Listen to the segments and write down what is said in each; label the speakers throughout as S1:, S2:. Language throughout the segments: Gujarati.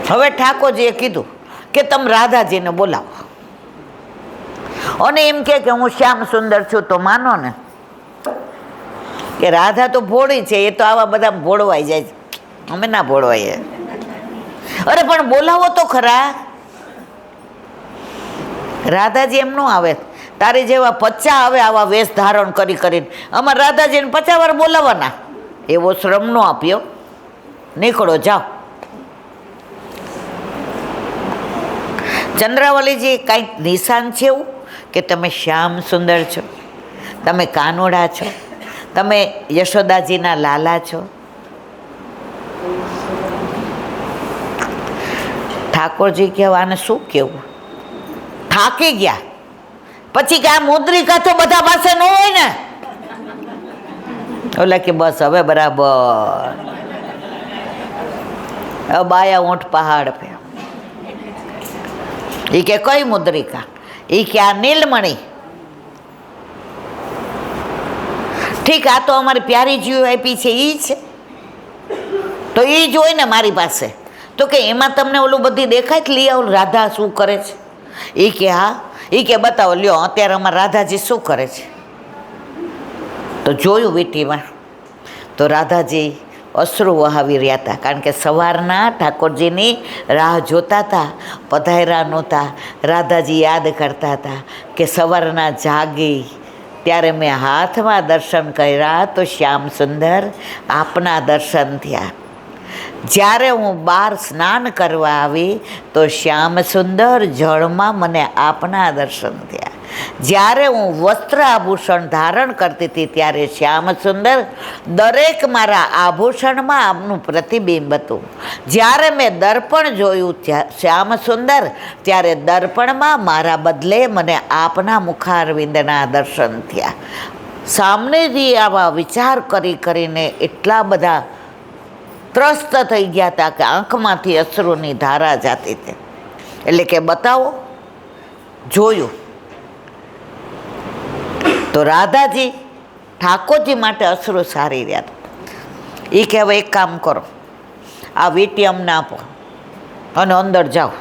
S1: હવે ઠાકોરજીએ કીધું કે તમે રાધાજીને બોલાવો અને એમ કે હું શ્યામ સુંદર છું તો માનો ને કે રાધા તો ભોળી છે, એ તો આવા બધા ભોળવાઈ જાય છે, અમે ના ભોળવાઈએ. અરે પણ બોલાવો તો ખરા. રાધાજી એમ ન આવે, તારી જેવા 50 આવે આવા વેશ ધારણ કરી કરીને. અમારે રાધાજીને 50 વાર બોલાવવાના, એવો શ્રમ નો આપ્યો. નીકળો જાઓ. ચંદ્રાવલીજી કાંઈક નિશાન છે એવું કે તમે શ્યામ સુંદર છો, તમે કાનોડા છો, તમે યશોદાજીના લાલા છો. ઠાકોરજી કહેવા આને શું કહેવું, થાકી ગયા. પછી કે આ મુદ્રિકા તો બધા પાસે ન હોય ને. ઓલા કે બસ હવે બરાબર, બાયા ઊંટ પહાડ પે. એ કે કઈ મુદ્રિકા? એ કે આ નીલમણી. ઠીક, આ તો અમારી પ્યારી જીવ આપી છે એ છે, તો એ જ હોય ને મારી પાસે. તો કે એમાં તમને ઓલું બધી દેખાય જ, લઈ આવો રાધા શું કરે છે. એ કે હા. એ કે બતાવો, લ્યો અત્યારે અમારા રાધાજી શું કરે છે. તો જોયું વીટીમાં તો રાધાજી અશ્રુ વહાવી રહ્યા હતા, કારણ કે સવારના ઠાકોરજીની રાહ જોતા હતા, પધાર્યા નહોતા. રાધાજી યાદ કરતા હતા કે સવારના જાગી ત્યારે મેં હાથમાં દર્શન કર્યા તો શ્યામ સુંદર આપના દર્શન થયા. જ્યારે હું બહાર સ્નાન કરવા આવી તો શ્યામ સુંદર જળમાં મને આપના દર્શન થયા. જ્યારે હું વસ્ત્ર આભૂષણ ધારણ કરતી હતી ત્યારે શ્યામ સુંદર દરેક મારા આભૂષણમાં આપનું પ્રતિબિંબ હતું. જ્યારે મેં દર્પણ જોયું શ્યામ સુંદર, ત્યારે દર્પણમાં મારા બદલે મને આપના મુખારવિંદના દર્શન થયા. સામનેથી આવા વિચાર કરીને એટલા બધા ત્રસ્ત થઈ ગયા હતા કે આંખમાંથી અશ્રુની ધારા જાતી હતી. એટલે કે બતાવો, જોયું તો રાધાજી ઠાકોરજી માટે અશ્રુ સારી રહ્યા હતા. એ કે હવે એક કામ કરો, આ વીંટી અમને આપો અને અંદર જાઓ,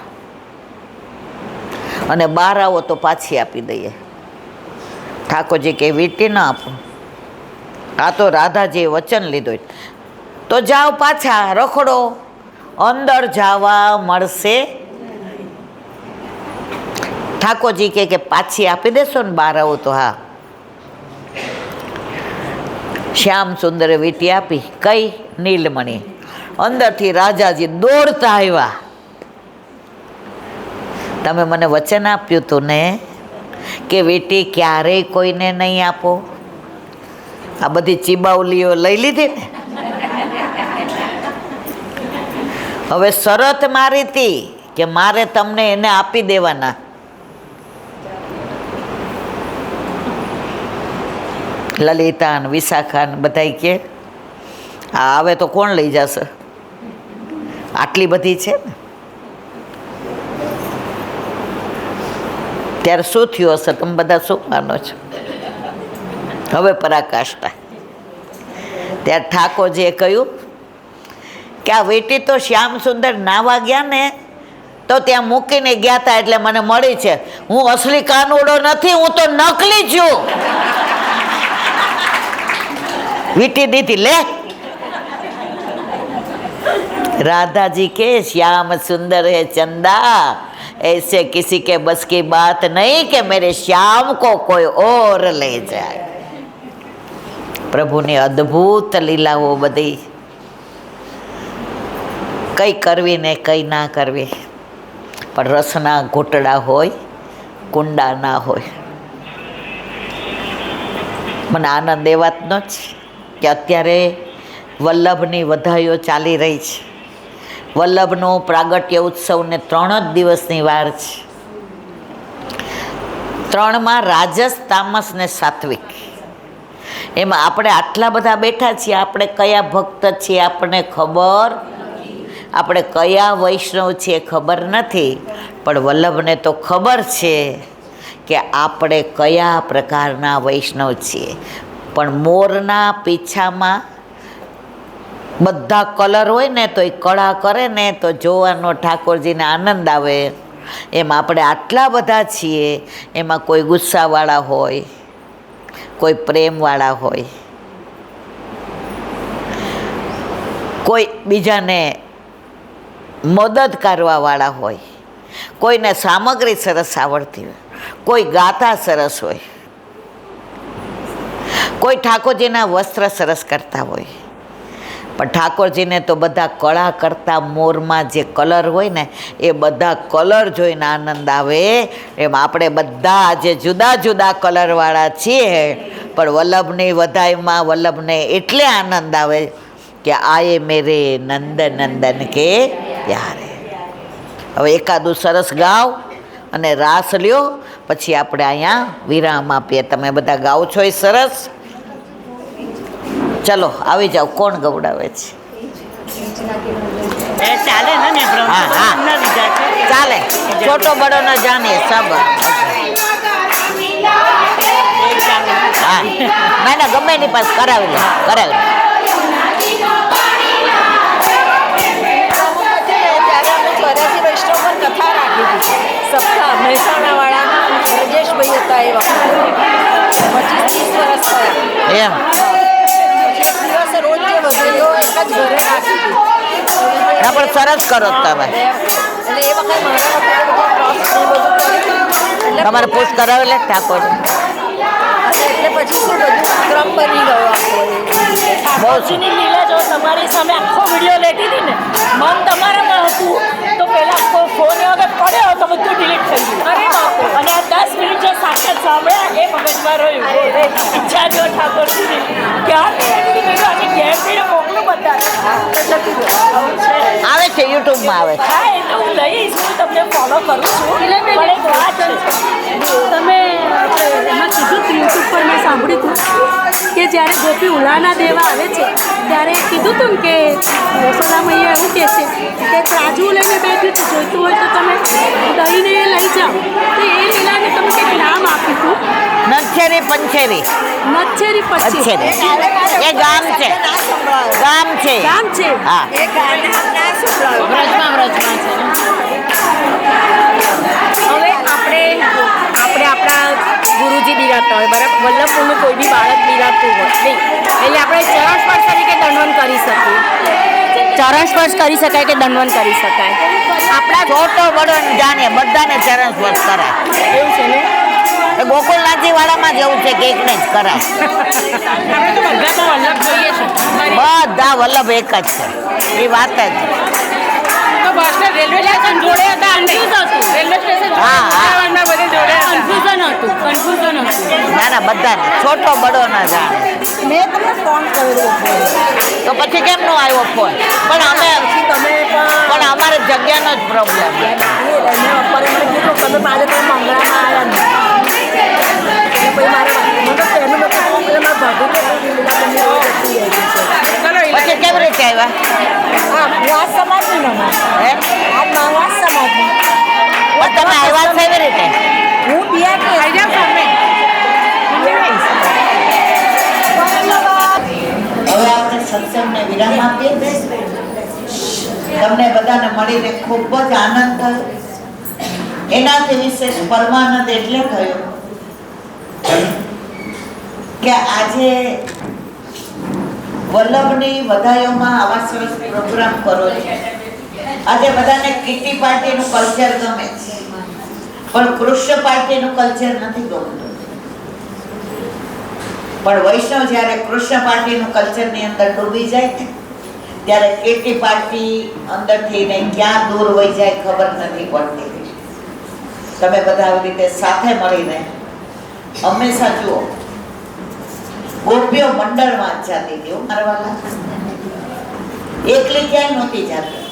S1: અને બહાર આવો તો પાછી આપી દઈએ. ઠાકોરજી કે વીંટી ના આપો, આ તો રાધાજીએ વચન લીધું, તો જાઓ પાછા રખડો, અંદર જવા મળશે. ઠાકોરજી કે પાછી આપી દેશો ને બહાર આવો તો? હા. શ્યામ સુંદરે વીંટી આપી. કઈ? નીલમણી. અંદરથી રાજાજી દોડતા આવ્યા. તમે મને વચન આપ્યું હતું ને કે વીંટી ક્યારેય કોઈને નહીં આપો. આ બધી ચીબાવલીઓ લઈ લીધી ને. હવે શરત મારી હતી કે મારે તમને એને આપી દેવાના. લલિતા ને વિશાખા ને બધા કે આ આવે તો કોણ લઈ જશે, આટલી બધી છે ને. ત્યારે શું થયું હશે, તમે બધા શું માનો છો? હવે પરાકાષ્ઠા. ત્યારે ઠાકોરજીએ કહ્યું કે આ વીંટી તો શ્યામ સુંદર નાવા ગયા ને તો ત્યાં મૂકીને ગયા હતા એટલે મને મળી છે. હું અસલી કાનુડો નથી, હું તો નકલી છું. વીંટી દીધી લે. राधा जी के श्याम सुंदर है चंदा, ऐसे किसी के बस की बात नहीं कि मेरे श्याम को कोई और ले जाए। प्रभु ने अद्भुत લીલાઓ બધી કઈ કરવી ને કઈ ના કરવી, પણ રસના ઘૂંટડા હોય, કુંડા ના હોય. મને આનંદ એ વાતનો જ કે અત્યારે વલ્લભની વધાઈઓ ચાલી રહી છે. વલ્લભનો પ્રાગટ્ય ઉત્સવને 3 જ દિવસની વાર છે. 3માં રાજસ, તામસ ને સાત્વિક. એમાં આપણે આટલા બધા બેઠા છીએ, આપણે કયા ભક્ત છીએ આપણને ખબર, આપણે કયા વૈષ્ણવ છીએ ખબર નથી, પણ વલ્લભને તો ખબર છે કે આપણે કયા પ્રકારના વૈષ્ણવ છીએ. પણ મોરના પીછામાં બધા કલર હોય ને તો એ કળા કરે ને તો જોવાનો ઠાકોરજીને આનંદ આવે. એમાં આપણે આટલા બધા છીએ, એમાં કોઈ ગુસ્સાવાળા હોય, કોઈ પ્રેમવાળા હોય, કોઈ બીજાને મદદ કરવાવાળા હોય, કોઈને સામગ્રી સરસ આવડતી હોય, કોઈ ગાતા સરસ હોય, કોઈ ઠાકોરજીના વસ્ત્ર સરસ કરતા હોય. પણ ઠાકોરજીને તો બધા કળા કરતા મોરમાં જે કલર હોય ને એ બધા કલર જોઈને આનંદ આવે. એમ આપણે બધા આજે જુદા જુદા કલરવાળા છીએ, પણ વલ્લભની વધાઈમાં વલ્લભને એટલે આનંદ આવે કે આયે મેરે નંદ નંદન કે પ્યારે. હવે એકાદું સરસ ગાવ અને રાસ લ્યો, પછી આપણે અહીંયા વિરામ આપીએ. તમે બધા ગાઓ છો એ સરસ. ચલો આવી જાઓ. કોણ ગવડાવે છે?
S2: ચાલે ને?
S1: હા હા ચાલે. છોટો બડો ન જાને સબ. હા ના ના, ગમે એની પાસે કરાવી લે, કરાવી લે.
S2: કથા રાખી હતી સપ્તાહ મહેસાણાવાળા રાજેશભાઈ હતા એ વખતે 25-30 વર્ષ થયા
S1: એમ
S2: દિવસે રોજ જે વધાઈઓ એક જ ઘરે રાખી હતી.
S1: ના પણ સરસ કરો તમે.
S2: એટલે એ વખતે મારા વખતે
S1: તમારે પૂછ કરાવી લે ઠાકોર.
S2: એટલે પછી શું બધું ક્રમ બની ગયો આખો.
S3: ઠાકોરજીની લીલા જો તમારી સામે આખો વિડીયો લેતી હતી ને, મન તમારામાં હતું તો પહેલાં ફોન એ વખત પડ્યો તો બધું ડિલીટ થઈ ગયું.
S2: અરે બાપરે.
S3: અને આ 10 મિનિટ જે સાક્ષાત સાંભળ્યા એ મગજમાં રહ્યું. ઈચ્છા જો ઠાકોરજીની ક્યાં આજે ઘેર જઈને મોકલું બધા
S1: આવે છે યુટ્યુબમાં આવે છે.
S3: હા, એ તો હું લઈશ, હું તમને ફોલો કરું છું. પણ એક વાત છે,
S4: તમે એમાં કીધું હતું યુટ્યુબ પર મેં સાંભળ્યું હતું કે જ્યારે ગોપી ઉલાના દેવા આવે છે ત્યારે કીધું હતું કે યશોદા મૈયા એવું કહે છે કે ત્રાજુ લઈને બેઠું છે, જોઈતું હોય તો તમે દઈને લઈ જાઓ. તો એ લીલાને તમે કંઈક નામ આપ્યું હતું,
S1: નચ્છેરી પંચેરી.
S4: નચ્છેરી પછી
S1: નચ્છેરી એ ગામ છે. ગામ છે.
S4: ગામ છે.
S1: હા
S2: એ ગાના ના સંભળાવ્યું.
S3: વ્રજમાં છે ને.
S2: હવે આપણે આપણા ગુરુજી બિરાજતા હોય બરાબર, વલ્લભપુરનું કોઈ બી બાળક બિરાજતું હોય નહીં, એટલે આપણે ચરણ સ્પર્શ તરીકે દંડવન કરી શકીએ. ચરણ સ્પર્શ કરી શકાય કે દંડવન કરી શકાય.
S1: આપણા છોટો બડો ને જાને બધાને ચરણ સ્પર્શ કરાય.
S2: એવું છે ને?
S1: એ ગોકુલનાથજી વાળામાં જ એવું છે કે એકને જ કરાય.
S3: આપણે તો બધા તો વલ્લભ જોઈએ છે.
S1: બધા વલ્લભ એક જ છે, એ વાત જ.
S3: તો બસને રેલવે સ્ટેશન જોડે હતા, કન્ફ્યુઝ હતું. રેલવે સ્ટેશન
S1: હા, હા.
S3: બધે જોડે હતા.
S4: કન્ફ્યુઝન હતું.
S1: ના ના બધાને છોટો બડો ના જાણે.
S2: મેં તમને ફોન કર્યો
S1: તો પછી કેમ નો આવ્યો ફોન? પણ અમે
S2: પછી તમે
S1: પણ અમારે જગ્યાનો જ પ્રોબ્લેમ.
S2: એમને પપ્પાને મને કીધું તમે મારે તો મંગળામાં આવ્યા નહીં. એટલે પછી મારે મને તો પહેલું લોકો એટલે મારા ભાભી
S1: પછી કેવી રીતે આવ્યા?
S2: હા, વાસ સમાજની નમા
S1: હે?
S2: આ વાસ સમાજની.
S1: પણ તમે આવ્યા કેવી રીતે?
S2: હું બિહાર
S1: હવે આપણે સત્સંગને વિરામ આપીએ. તમને બધાને મળીને ખૂબ જ આનંદ થયો. એનાથી વિશેષ પરમાનંદ એટલે થયો કે આજે વલ્લભની વધાઈઓમાં આવા સરસ પ્રોગ્રામ કરો છો. આજે બધાને કીટી પાર્ટીનું કલ્ચર ગમે છે, પણ કૃષ્ણ પાર્ટીનું કલ્ચર નથી ગમતું. પણ વૈષ્ણવ જ્યારે કૃષ્ણ પાર્ટીનું કલ્ચરની અંદર ડૂબી જાય ને ત્યારે કીટી પાર્ટી અંદરથી ને ક્યાં દૂર વહી જાય ખબર નથી પડતી. તમે બધા આવી રીતે સાથે મળીને હંમેશા જુઓ, ગોપીઓ મંડળમાં જ જાતી હતી મારા વાલા, એકલી ક્યાંય નહોતી જાતી.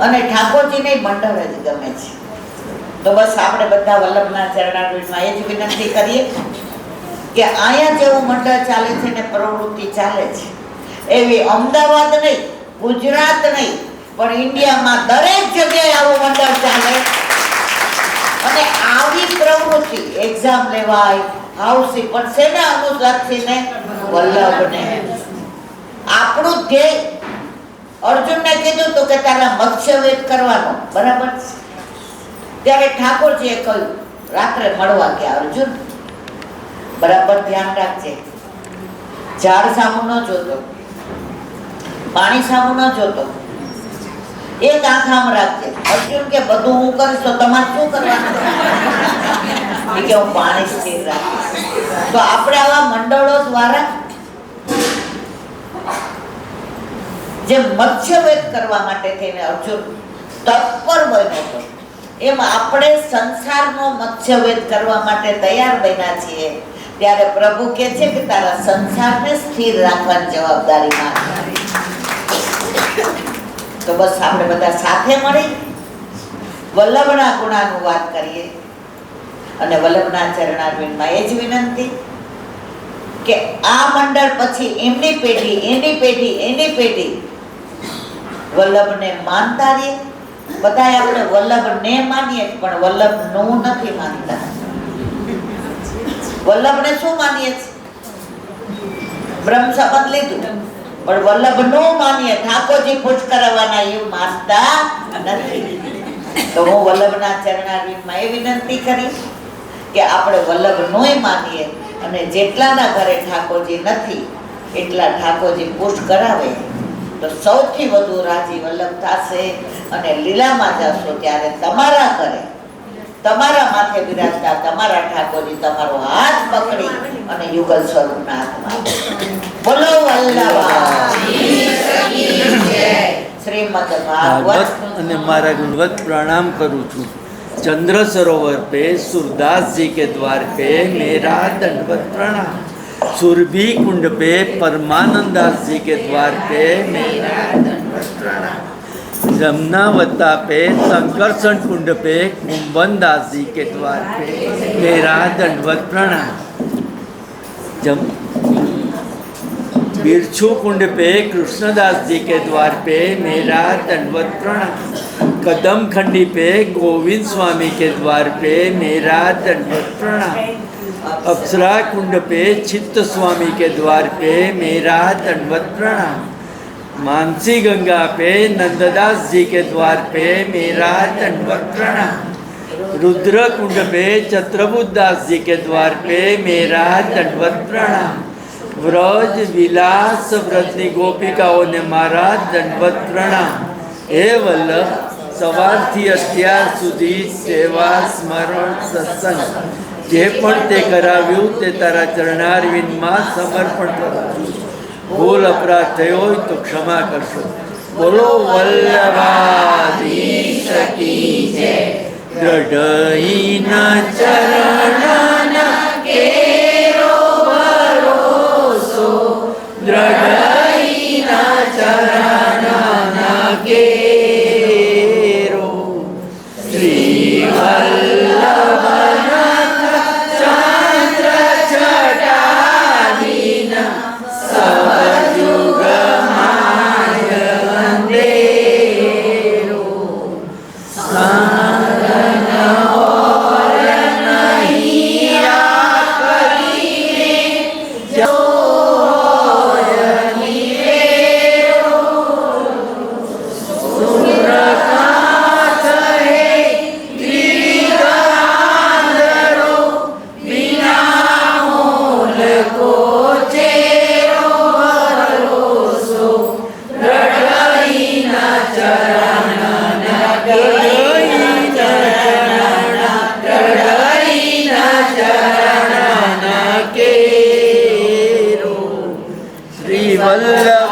S1: અને ઠાકોરજીને મંડળ જ ગમે છે. તો બસ આપણે બધા વલ્લભના ચરણારવિંદમાં એ જ વિનંતી કરીએ કે અહીંયા જેવું મંડળ ચાલે છે ને પ્રવૃત્તિ ચાલે છે એવી અમદાવાદ નહીં, ગુજરાત નહીં, પણ ઇન્ડિયામાં દરેક જગ્યાએ આવું મંડળ ચાલે. અને આવી પ્રવૃત્તિ એક્ઝામ લેવાય, હાઉસી, પણ શેને અનુલક્ષીને? વલ્લભને. આપણું ધ્યેય અર્જુનને કીધું તું કે તારા મત્સ્યવેદ કરવાનો, બરાબર. ત્યારે ઠાકોરજીએ કહ્યું, રાત્રે મળવા ગયા, અર્જુન બરાબર ધ્યાન રાખજે, ઝાડ સામું ન જોતો, પાણી સામું ન જોતો, એક આંખ આમ રાખજે. અર્જુન કે બધું હું કરીશ તો તમારે શું કરવાનું? એ કે હું પાણી સ્થિર રાખીશ. તો આપણે આવા મંડળો દ્વારા જે મત્સ્યવેદ કરવા માટે થઈને અર્જુન તત્પર બન્યો હતો, એમ આપણે સંસારનો મત્સ્યવેદ કરવા માટે તૈયાર બન્યા છીએ. ત્યારે પ્રભુ કહે છે કે તારા સંસારને સ્થિર રાખવાની જવાબદારી મારી. તો બસ આપણે બધા સાથે મળી વલ્લભના ગુણાનું વાત કરીએ. અને વલ્લભના ચરણારવિંદમાં એ જ વિનંતી કે આ મંડળ પછી એમની પેઢી, એની પેઢી, એની પેઢી વલ્લભને માનતા રહીએ. બધાએ આપણે વલ્લભને માનીએ પણ વલ્લભનું નથી માનતા. વલ્લભને શું માનીએ છીએ? બ્રહ્મ સંબંધ લીધું પણ વલ્લભનું માનીએ, ઠાકોરજી ખુશ કરાવવાના એવું માનતા નથી. તો હું વલ્લભના ચરણારવિંદમાં એ વિનંતી કરીશ કે આપણે વલ્લભનોય માનીએ અને જેટલાના ઘરે ઠાકોરજી નથી એટલા ઠાકોરજી ખુશ કરાવે તો સૌથી વધુ રાજી વલ્લભ થશે. અને લીલામાં જશો ત્યારે તમારા ઘરે તમારા માથે બિરાજતા તમારા ઠાકોરજી તમારો હાથ પકડી અને યુગલ સ્વરૂપના હાથમાં. બોલો વલ્લભ શ્રીમદ ભાગવત.
S5: અને મારા ગુણવત प्रणाम करूँ छू. चंद्र सरोवर पे सूरदास जी के द्वार पे मेरा दंडवत प्रणाम. सुरभि कुंड पे परमानंदास जी के द्वार पे मेरा दंडवत प्रणाम. जमुनावता पे संकर्षण कुंड पे कुंभन दास जी के द्वार पे मेरा दंडवत प्रणाम. बिरछू कुंड पे कृष्णदास जी के द्वार पे मेरा दंडवत प्रणाम. कदम खंडी पे गोविंद स्वामी के द्वार पे मेरा दंडवत प्रणाम. अप्सरा कुंड पे चित्त स्वामी के द्वार पे मेरा दंडवत प्रणाम. मानसी गंगा पे नंददास जी के द्वार पे मेरा दंडवत प्रणाम. रुद्र कुंड पे चत्रबुद्ध दास जी के द्वार पे मेरा दंडवत प्रणाम. व्रज विलास व्रतनी गोपिकाओं ने मारा दंडवत प्रणाम. हे वल्लभ, સવારથી અત્યાર સુધી સેવા સ્મરણ સત્સંગ જે પણ તે કરાવ્યું તે તારા ચરણારવિંદમાં સમર્પણ કરું છું. ભૂલ અપરાધ થયો હોય તો ક્ષમા કરશો. બોલો વલ્લભાધીશ કી જય. દ્રઢહીના ચરણના કેરો ભરોસો, દ્રઢહીના ચરણના કે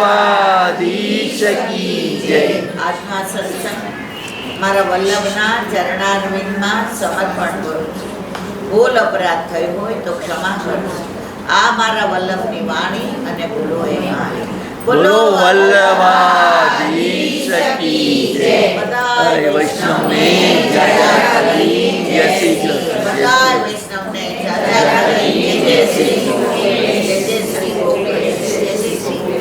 S5: વલ્લભાધીશ કી જય.
S1: આજના સત્સંગ મારા વલ્લભના ચરણારવિંદમાં સમર્પણ કરું છું. ભૂલ અપરાધ થયો હોય તો ક્ષમા કરું. આ મારા વલ્લભની વાણી અને ભૂલો એ મારી.
S5: બોલો વલ્લભાધીશ કી જય.
S1: બધા
S5: વૈષ્ણવને જય. જય શ્રી કૃષ્ણ.